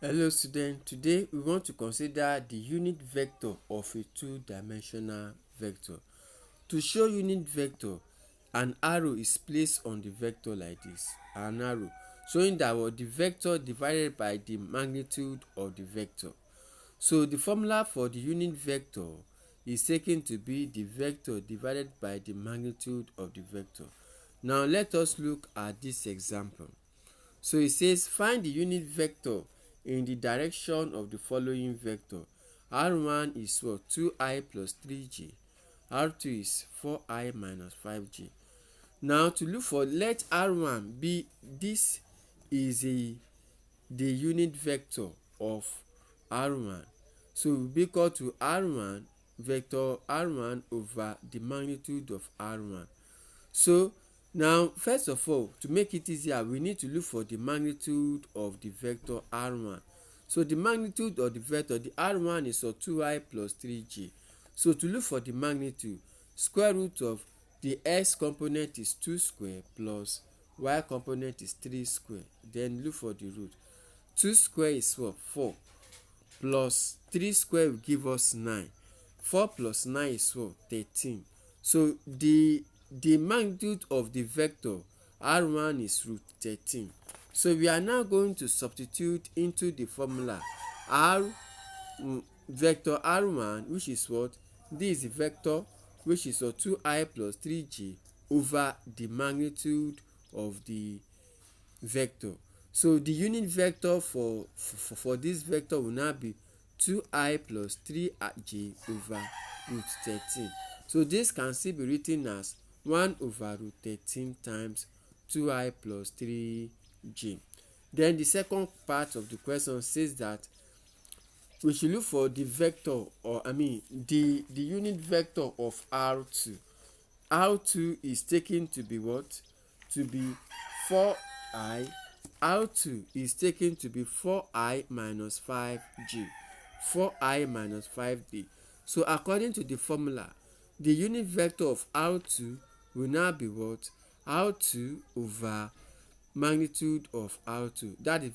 Hello students, today we want to consider the unit vector of a two-dimensional vector. To show unit vector, an arrow is placed on the vector like this, an arrow showing that the vector divided by the magnitude of the vector. So the formula for the unit vector is taken to be the vector divided by the magnitude of the vector. Now let us look at this example. So it says find the unit vector in the direction of the following vector. R1 is what? 2i plus 3j. R2 is 4i minus 5j. Now to look for, let R1 be, this is the unit vector of R1. So it will be equal to R1 vector R1 over the magnitude of R1. So now first of all, to make it easier, we need to look for the magnitude of the vector R1. So the magnitude of the vector, the R1 is 2i plus 3j. So to look for the magnitude, square root of the x component is 2 square plus y component is 3 square. Then look for the root. 2 square is what? 4 plus 3 square will give us 9. 4 plus 9 is what? 13. So the magnitude of the vector R1 is root 13. So we are now going to substitute into the formula vector R1, which is what? This is the vector which is 2i plus 3j over the magnitude of the vector. So the unit vector for this vector will now be 2i plus 3j over root 13. So this can still be written as 1 over root 13 times 2i plus 3j. Then the second part of the question says that we should look for the vector, or the unit vector of R2. R2 is taken to be what? To be 4i. R2 is taken to be 4i minus 5j. 4i minus 5j. So according to the formula, the unit vector of R2 will now be what? R2 over magnitude of R2. That is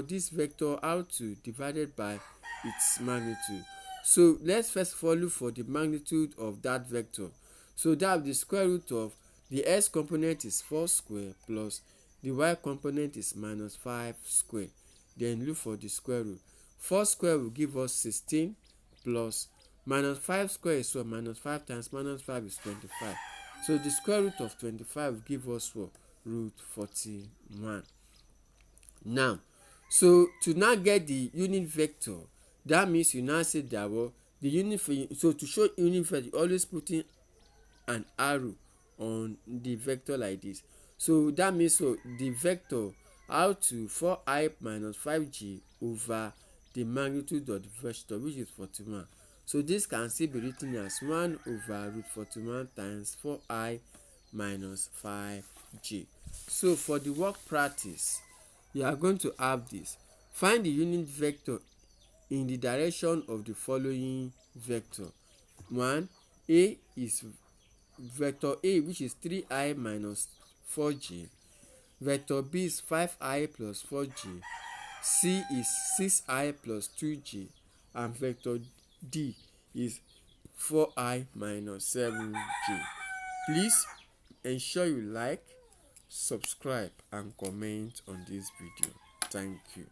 this vector R2 divided by its magnitude. So let's first of all look for the magnitude of that vector. So that will be the square root of the x component is 4 square plus the y component is minus 5 square. Then look for the square root. 4 square will give us 16 plus minus 5 square is what? Minus 5 times minus 5 is 25. So the square root of 25 will give us what? Root 41. Now, so to now get the unit vector, that means you now say that the unit so to show unit vector, you always put in an arrow on the vector like this. So that means the vector R2 4i minus 5j over the magnitude of the vector, which is 41. So this can still be written as 1 over root 41 times 4i minus 5j. So for the work practice, you are going to have this. Find the unit vector in the direction of the following vector. 1. A is vector A, which is 3i minus 4j. Vector B is 5i plus 4j. C is 6i plus 2j. And vector D is 4i minus 7j. Please ensure you like, subscribe and comment on this video. Thank you.